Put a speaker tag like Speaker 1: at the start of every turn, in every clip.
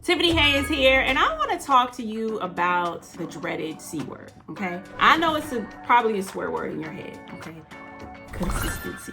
Speaker 1: Tiffany Haynes here, and I want to talk to you about the dreaded C word, okay? I know it's probably a swear word in your head, okay? Consistency.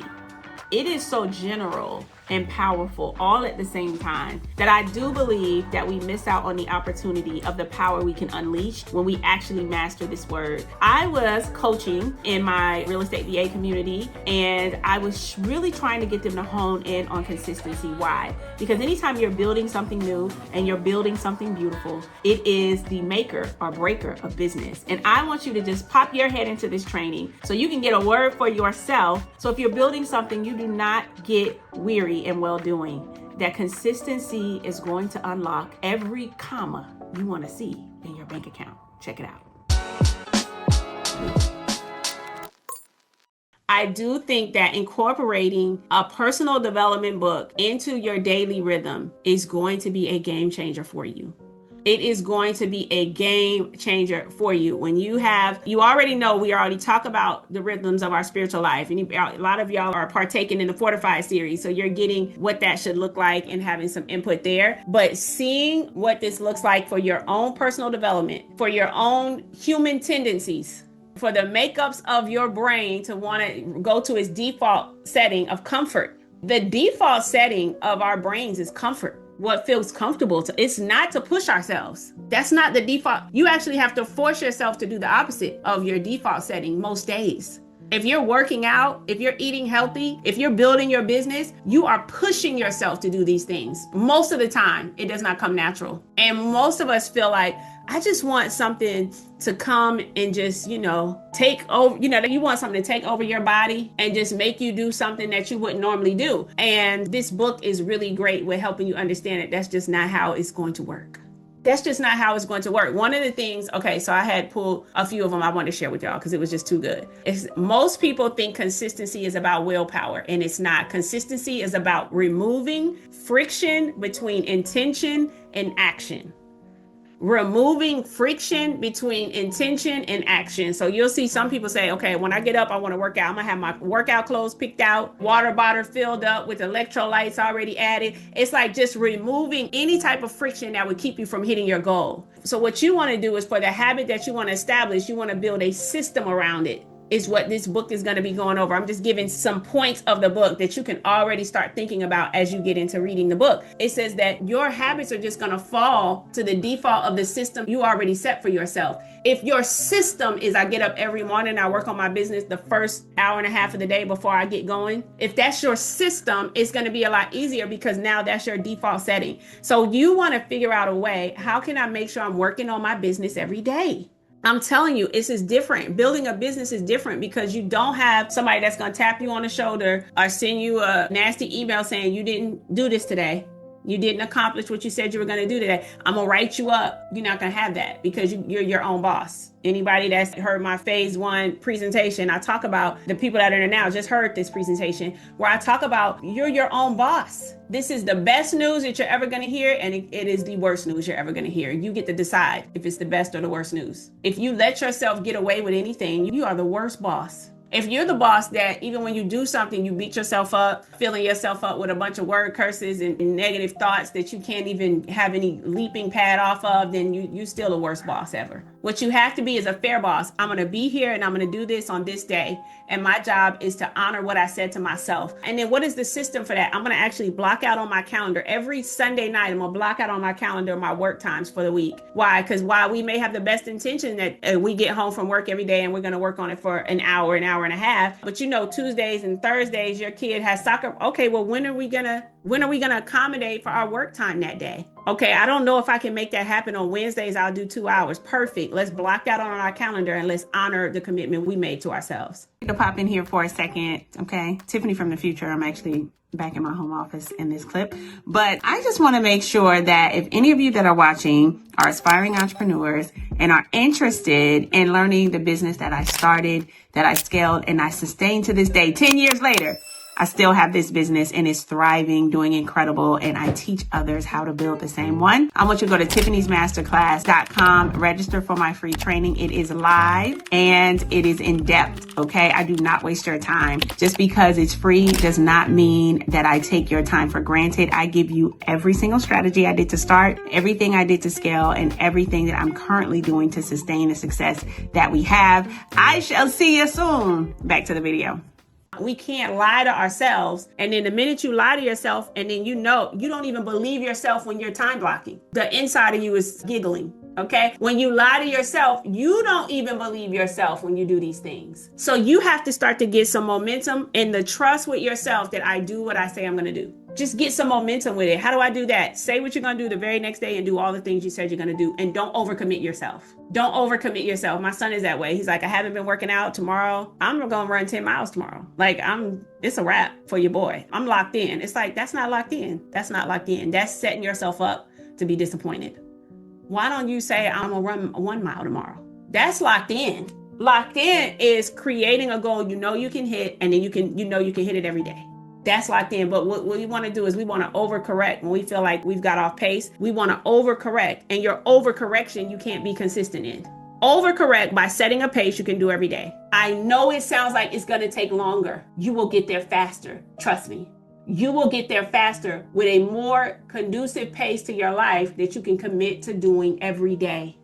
Speaker 1: It is so general and powerful all at the same time that I do believe that we miss out on the opportunity of the power we can unleash when we actually master this word. I was coaching in my real estate VA community, and I was really trying to get them to hone in on consistency. Why? Because anytime you're building something new and you're building something beautiful, it is the maker or breaker of business. And I want you to just pop your head into this training so you can get a word for yourself. So if you're building something, you do not get weary and well-doing. That consistency is going to unlock every comma you want to see in your bank account. Check it out. I do think that incorporating a personal development book into your daily rhythm is going to be a game changer for you. It is going to be a game changer for you. When you already know, we already talk about the rhythms of our spiritual life. And a lot of y'all are partaking in the Fortified series. So you're getting what that should look like and having some input there. But seeing what this looks like for your own personal development, for your own human tendencies, for the makeups of your brain to want to go to its default setting of comfort. The default setting of our brains is comfort. What feels comfortable it's not to push ourselves. That's not the default. You actually have to force yourself to do the opposite of your default setting most days. If you're working out, if you're eating healthy, if you're building your business, you are pushing yourself to do these things. Most of the time, it does not come natural. And most of us feel like, I just want something to come and just, take over, you want something to take over your body and just make you do something that you wouldn't normally do. And this book is really great with helping you understand that that's just not how it's going to work. That's just not how it's going to work. One of the things, so I had pulled a few of them I wanted to share with y'all because it was just too good. Most people think consistency is about willpower, and it's not. Consistency is about removing friction between intention and action. Removing friction between intention and action. So you'll see some people say, okay, when I get up, I want to work out. I'm going to have my workout clothes picked out, water bottle filled up with electrolytes already added. It's like just removing any type of friction that would keep you from hitting your goal. So what you want to do is for the habit that you want to establish, you want to build a system around it. Is what this book is going to be going over. I'm just giving some points of the book that you can already start thinking about as you get into reading the book. It says that your habits are just going to fall to the default of the system you already set for yourself. If your system is I get up every morning, I work on my business the first hour and a half of the day before I get going. If that's your system, it's going to be a lot easier because now that's your default setting. So you want to figure out a way, how can I make sure I'm working on my business every day? I'm telling you, this is different. Building a business is different because you don't have somebody that's going to tap you on the shoulder or send you a nasty email saying you didn't do this today. You didn't accomplish what you said you were going to do today. I'm going to write you up. You're not going to have that because you're your own boss. Anybody that's heard my phase 1 presentation, I talk about the people that are in now just heard this presentation where I talk about you're your own boss. This is the best news that you're ever going to hear, and it is the worst news you're ever going to hear. You get to decide if it's the best or the worst news. If you let yourself get away with anything, you are the worst boss. If you're the boss that even when you do something, you beat yourself up, filling yourself up with a bunch of word curses and negative thoughts that you can't even have any leaping pad off of, then you're still the worst boss ever. What you have to be is a fair boss. I'm going to be here and I'm going to do this on this day. And my job is to honor what I said to myself. And then what is the system for that? I'm going to actually block out on my calendar every Sunday night. I'm going to block out on my calendar my work times for the week. Why? Because while we may have the best intention that we get home from work every day and we're going to work on it for an hour and a half, but Tuesdays and Thursdays your kid has soccer. Okay, well, when are we gonna accommodate for our work time that day? Okay, I don't know if I can make that happen on Wednesdays. I'll do 2 hours. Perfect. Let's block that on our calendar and let's honor the commitment we made to ourselves. To pop in here for a second. Okay, Tiffany from the future. I'm actually back in my home office in this clip, but I just want to make sure that if any of you that are watching are aspiring entrepreneurs and are interested in learning the business that I started, that I scaled, and I sustained to this day, 10 years later, I still have this business and it's thriving, doing incredible, and I teach others how to build the same one. I want you to go to tiffany'smasterclass.com, register for my free training. It is live and it is in depth, okay? I do not waste your time. Just because it's free does not mean that I take your time for granted. I give you every single strategy I did to start, everything I did to scale, and everything that I'm currently doing to sustain the success that we have. I shall see you soon. Back to the video. We can't lie to ourselves. And then the minute you lie to yourself, and then you don't even believe yourself when you're time blocking. The inside of you is giggling. Okay. When you lie to yourself, you don't even believe yourself when you do these things. So you have to start to get some momentum and the trust with yourself that I do what I say I'm going to do. Just get some momentum with it. How do I do that? Say what you're going to do the very next day and do all the things you said you're going to do. And don't overcommit yourself. Don't overcommit yourself. My son is that way. He's like, I haven't been working out tomorrow. I'm going to run 10 miles tomorrow. Like it's a wrap for your boy. I'm locked in. It's like, that's not locked in. That's not locked in. That's setting yourself up to be disappointed. Why don't you say, I'm going to run 1 mile tomorrow? That's locked in. Locked in is creating a goal you can hit, and then you can hit it every day. That's locked in. But what we want to do is we want to overcorrect when we feel like we've got off pace. We want to overcorrect. And your overcorrection, you can't be consistent in. Overcorrect by setting a pace you can do every day. I know it sounds like it's going to take longer. You will get there faster. Trust me. You will get there faster with a more conducive pace to your life that you can commit to doing every day.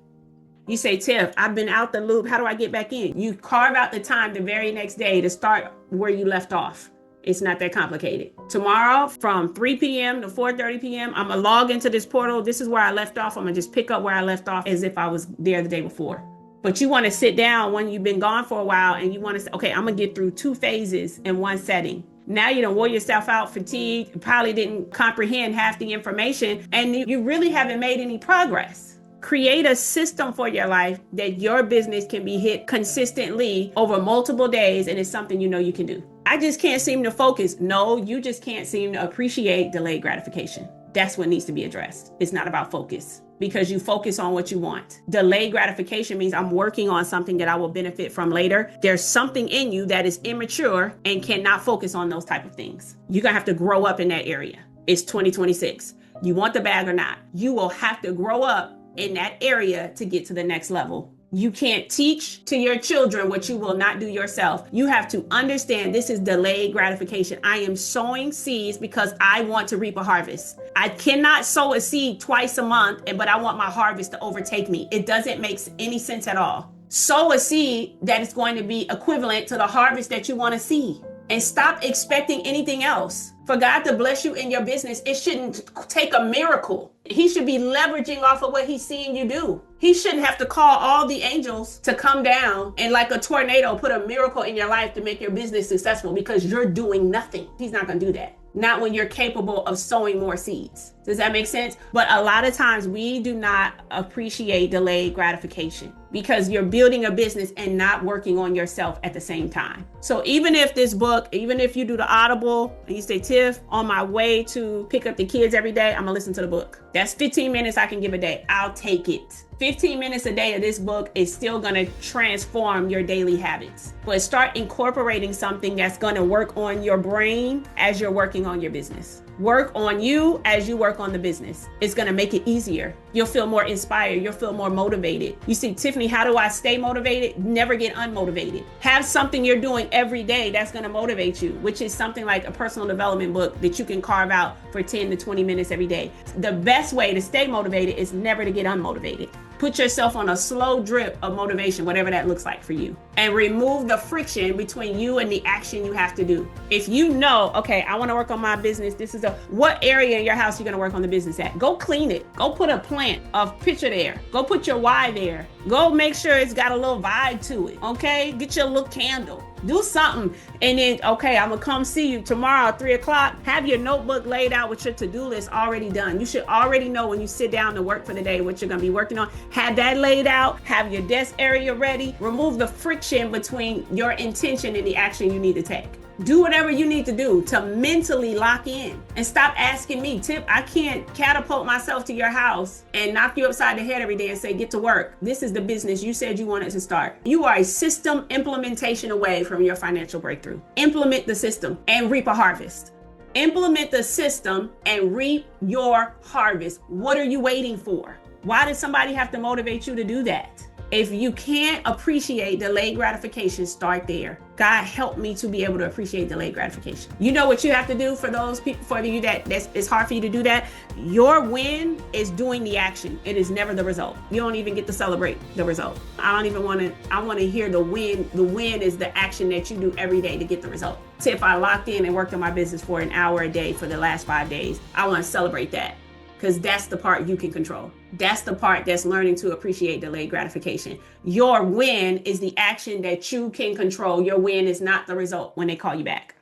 Speaker 1: You say, Tiff, I've been out the loop. How do I get back in? You carve out the time the very next day to start where you left off. It's not that complicated. Tomorrow from 3 p.m. to 4:30 p.m., I'm going to log into this portal. This is where I left off. I'm going to just pick up where I left off as if I was there the day before. But you want to sit down when you've been gone for a while and you want to say, okay, I'm going to get through 2 phases in one setting. Now you done wore yourself out, fatigued, probably didn't comprehend half the information, and you really haven't made any progress. Create a system for your life that your business can be hit consistently over multiple days, and it's something you can do. I just can't seem to focus. No, you just can't seem to appreciate delayed gratification. That's what needs to be addressed. It's not about focus, because you focus on what you want. Delayed gratification means I'm working on something that I will benefit from later. There's something in you that is immature and cannot focus on those type of things. You're going to have to grow up in that area. It's 2026. You want the bag or not? You will have to grow up in that area to get to the next level. You can't teach to your children what you will not do yourself. You have to understand this is delayed gratification. I am sowing seeds because I want to reap a harvest. I cannot sow a seed twice a month, but I want my harvest to overtake me. It doesn't make any sense at all. Sow a seed that is going to be equivalent to the harvest that you want to see. And stop expecting anything else. For God to bless you in your business, it shouldn't take a miracle. He should be leveraging off of what he's seeing you do. He shouldn't have to call all the angels to come down and like a tornado put a miracle in your life to make your business successful because you're doing nothing. He's not going to do that. Not when you're capable of sowing more seeds. Does that make sense? But a lot of times we do not appreciate delayed gratification because you're building a business and not working on yourself at the same time. So even if this book, even if you do the Audible and you say, Tiff, on my way to pick up the kids every day, I'm gonna listen to the book. That's 15 minutes I can give a day. I'll take it. 15 minutes a day of this book is still going to transform your daily habits. But start incorporating something that's going to work on your brain as you're working on your business. Work on you as you work on the business. It's going to make it easier. You'll feel more inspired. You'll feel more motivated. You see, Tiffany, how do I stay motivated? Never get unmotivated. Have something you're doing every day that's going to motivate you, which is something like a personal development book that you can carve out for 10 to 20 minutes every day. The best way to stay motivated is never to get unmotivated. Put yourself on a slow drip of motivation, whatever that looks like for you, and remove the friction between you and the action you have to do. If you know, okay, I want to work on my business. This is what area in your house you're going to work on the business at. Go clean it. Go put a plant, a picture there. Go put your why there. Go make sure it's got a little vibe to it. Okay. Get your little candle. Do something. And then, okay, I'm going to come see you tomorrow at 3:00. Have your notebook laid out with your to-do list already done. You should already know when you sit down to work for the day what you're going to be working on. Have that laid out. Have your desk area ready. Remove the friction between your intention and the action you need to take. Do whatever you need to do to mentally lock in, and stop asking me, Tip, I can't catapult myself to your house and knock you upside the head every day and say, get to work. This is the business you said you wanted to start. You are a system implementation away from your financial breakthrough. Implement the system and reap a harvest. Implement the system and reap your harvest. What are you waiting for? Why did somebody have to motivate you to do that? If you can't appreciate delayed gratification, start there. God help me to be able to appreciate delayed gratification. You know what you have to do for those people, for you it's hard for you to do that? Your win is doing the action. It is never the result. You don't even get to celebrate the result. I want to hear the win. The win is the action that you do every day to get the result. So if I locked in and worked on my business for an hour a day for the last 5 days, I want to celebrate that. Because that's the part you can control. That's the part that's learning to appreciate delayed gratification. Your win is the action that you can control. Your win is not the result when they call you back.